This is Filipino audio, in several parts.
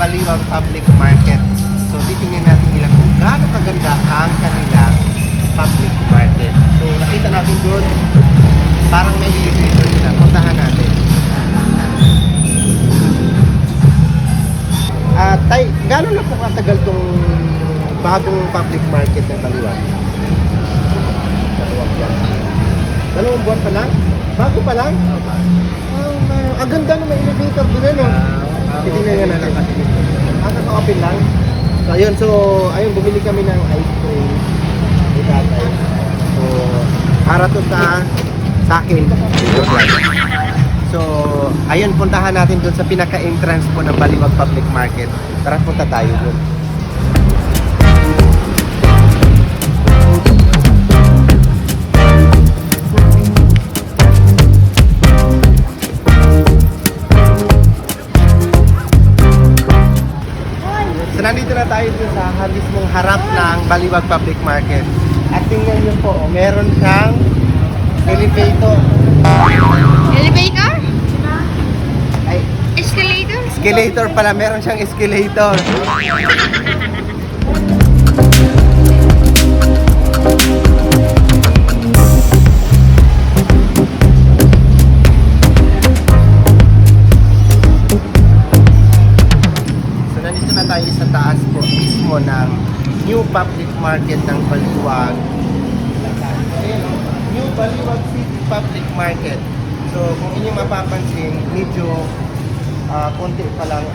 Baliwag Public Market. So titingnan natin nila kung gaano kaganda ang kanilang public market. So nakita natin doon, parang may elevator nila. Puntahan natin. Tay, gano'n na po katagal tong bagong public market ng Baliwag? Baliwag yan. 2 buwan pa lang? Bago pa lang? Ang ganda na may elevator doon, no? Titingnan nga natin. Kaka-open lang. So, ayun. Ayun, bumili kami ng ice cream. Ni tatay. So, para to sa akin. So, ayun, puntahan natin doon sa pinaka-entrance po ng Baliwag Public Market. Tara, punta tayo doon. So, nandito na tayo doon sa mismong harap ng Baliwag Public Market. At tingnan nyo po, meron siyang elevator. Elevator? Ay, Escalator? escalator pala, meron siyang escalator. So nandito na tayo sa taas po mismo ng new public market ng Baliwag. New Baliwag City Public Market. So kung inyong mapapansin, medyo konti pa lang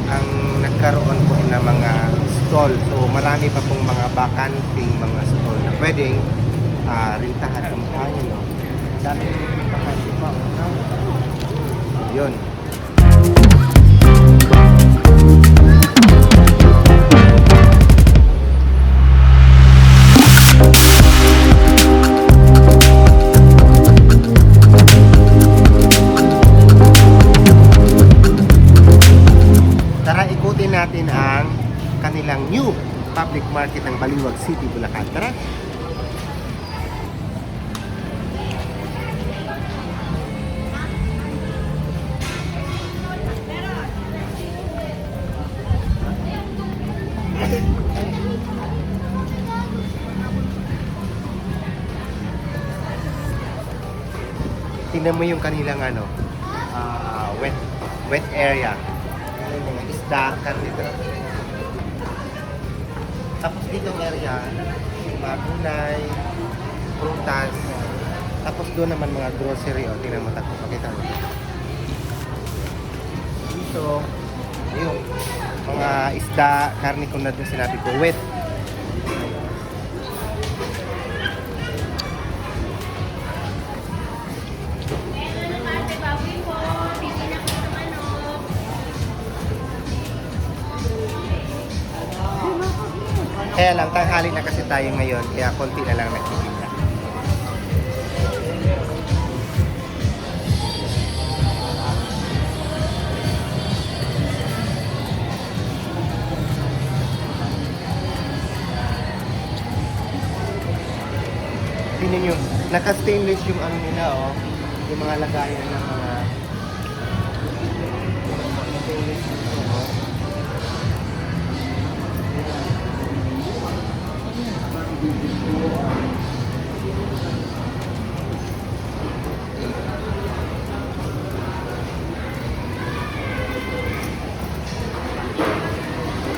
ang nagkaroon po ng mga stall. So marami pa pong mga bakanting mga stall na pwedeng rintahan kung kaya, no? Dami yung bakante pa. Yun. Natin ang kanilang new public market ng Baliwag City, Bulacan. Tara! Tingnan mo yung kanilang wet area. Isda, karne. Tapos dito area, mga gulay, prutas. Tapos doon naman mga grocery. O, tingnan mo, pakita mo. Dito, yung mga isda, karne kung na doon sinabi ko, wet. Kaya lang, tanghali na kasi tayo ngayon, kaya konti na lang nagtitinda. Tingnan nyo, naka-stainless yung ano nila, oh. Yung mga lagayan ng mga stainless dito, oh.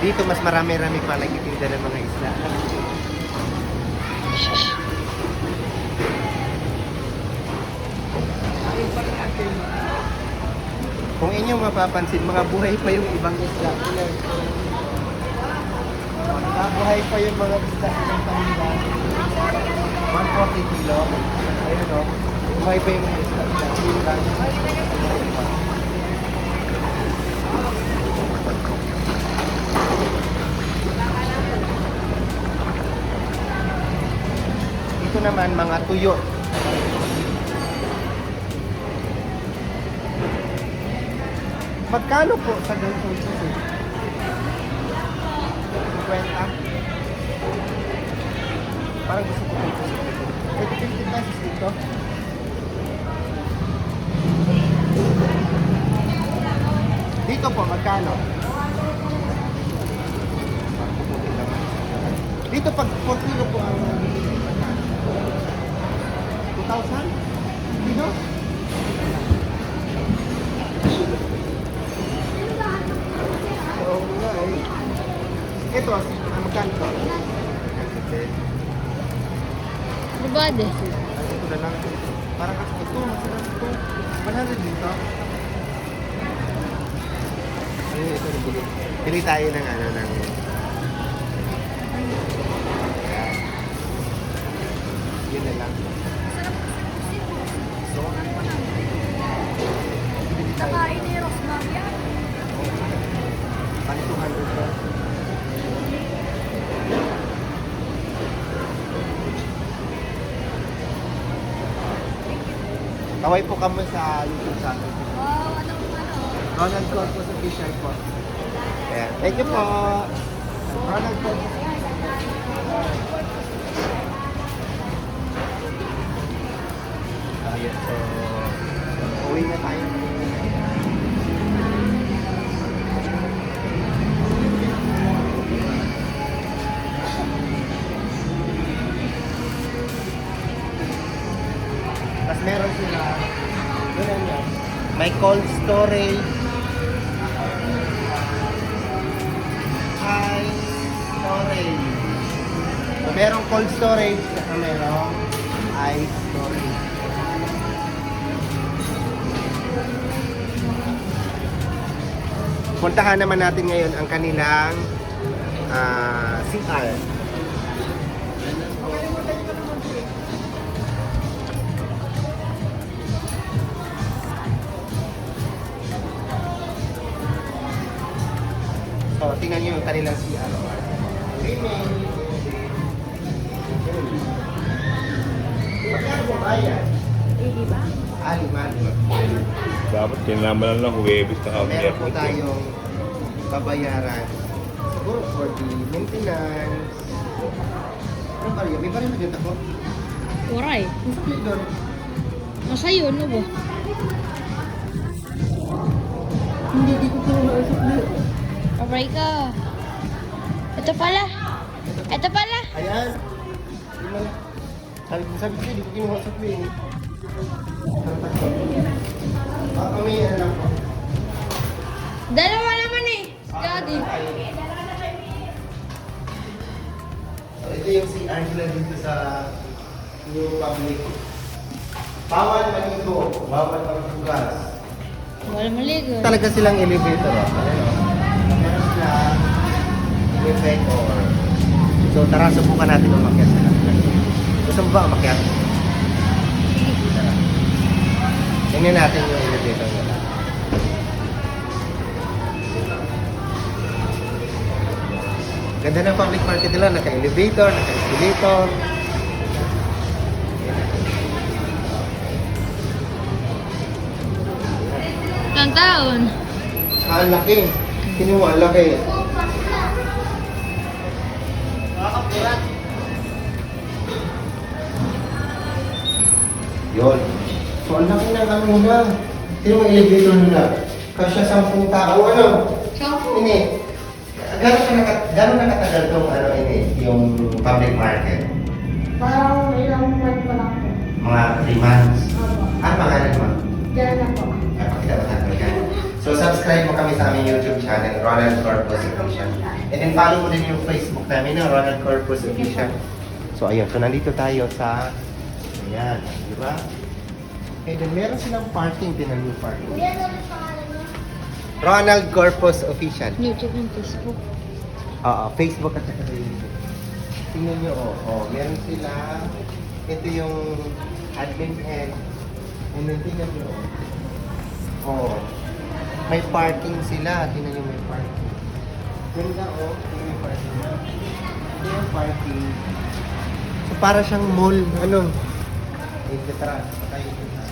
Dito mas marami-rami pa nagtitinda ng mga isda. Kung inyong mapapansin, mga buhay pa yung ibang isda. Buhay pa yung mga isda ng paninda. 140 kilo. Ayun, o. Buhay pa yung mga isda. Ito naman, mga tuyo. Magkano po sa ganitong susi? 50? Parang gusto ko dito. 50 pesos dito. Dito po, magkano? Dito pag 4 kilo po ang 2,000? Dito? Oo nga eh. Ito, magkano to? Babad eh. Ay, ito na lang. Parang kasi ito, masarap ito. 100 dito. Ayun, ito na bili. Bili tayo ng ano, ng... Ayan. Yun na lang. So, bili tayo. Nakain ni Rosmar yan. Pang 200 ba? Kaway po kami sa YouTube channel. Wow, ano? Ronald Corpus Official po. Ayan. Thank you po. Ronald Corpus. Ayan. So, uwi na tayo. Tapos meron sila, yun yan. May cold storage. High storage. So, merong cold storage at merong ice storage. Puntahan naman natin ngayon ang kanilang CR. So, tingnan nyo yung kanilang CR. Magkano po ba yan? Diba? Aliman. Dapat kinalaman lang Huwebes na kami. Meron po tayong babayaran. Siguro for the maintenance. Ano ba yun? May pa rin na dito ako. Waray. Ang saklit doon. Masayo, no ba? Hindi dito ko na ang saklit. Waray ka. Ito pala. Ito pala. Ayan. Di man. Sabi ko, di ko kinuha sa plane. Kami yan lang po. Dalawa naman eh. Daddy. So, ito yung si Angela dito sa New Public. Bawal maligo, bawal magtugas. Wala maligo. Talaga silang elevator. Meron silang elevator. So tara, subukan natin umakyat sila. Gusto mo ba umakyat? Tara. Tingnan natin yung elevator nila. Ganda ng public market nila. Naka-elevator, naka-escalator. Ilang taon? Ang laki. Kinuha, ang laki. Yun. So, ang laki ng ano nila. Sino ang elevator nila? Kasya 10 tao. Ano? Ini. Gano'n nakatagal itong ano ini, yung public market? Parang ilang month pa lang po. Mga 3 months. Opo. Ano pangalan mo? Diyan na po. Pakita mo natin yan. So, subscribe mo kami sa aming YouTube channel, Ronald Corpus Official. And then, follow mo din yung Facebook namin, no? Ronald Corpus Official. So, ayun. So, nandito tayo sa... Ayan. Di ba? Okay, then meron silang parking. Tinan yung parking. Kuya, ano yung pangalan niyo? Ronald Corpus Official. YouTube and Facebook. Oo, Facebook at saka sa YouTube. Tingnan nyo, meron sila. Ito yung admin head. And then, tingnan nyo, may parking sila. Tingnan nyo, may parking. Ganda, tingnan yung parking. Ito yung parking. So, para siyang mall, ano? Ito, tara, patayin ko na.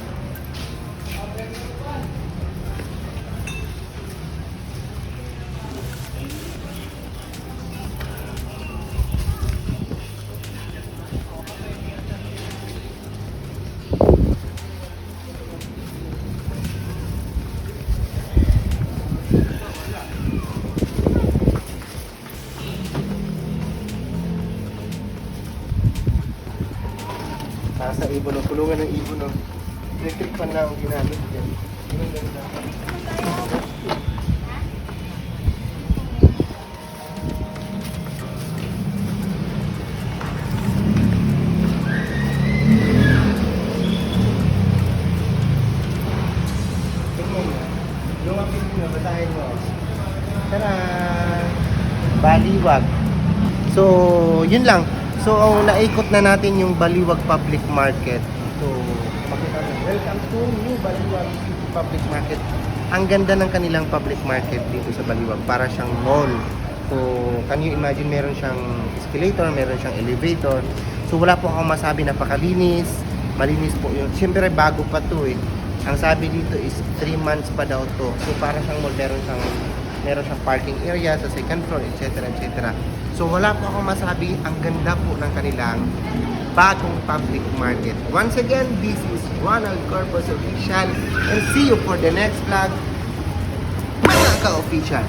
ng ibon, no? Electric fan na ang ginamit yan. Ang ganda. Tingnan mo. Lumapit mo, basahin mo. Tara! Baliwag. So, yun lang. So, naikot na natin yung Baliwag Public Market. So, makita mo. Welcome to New Baliwag Public Market. Ang ganda ng kanilang public market dito sa Baliwag. Para siyang mall. So, can you imagine meron siyang escalator, meron siyang elevator. So, wala po akong masabi, napakalinis. Malinis po yun. Siyempre, bago pa to eh. Ang sabi dito is 3 months pa daw to. So, para siyang mall, meron siyang parking area sa second floor, etc. etc. So wala po akong masabi, ang ganda po ng kanilang bagong public market. Once again, this is Ronald Corpus Official and see you for the next vlog. Mga ka-official.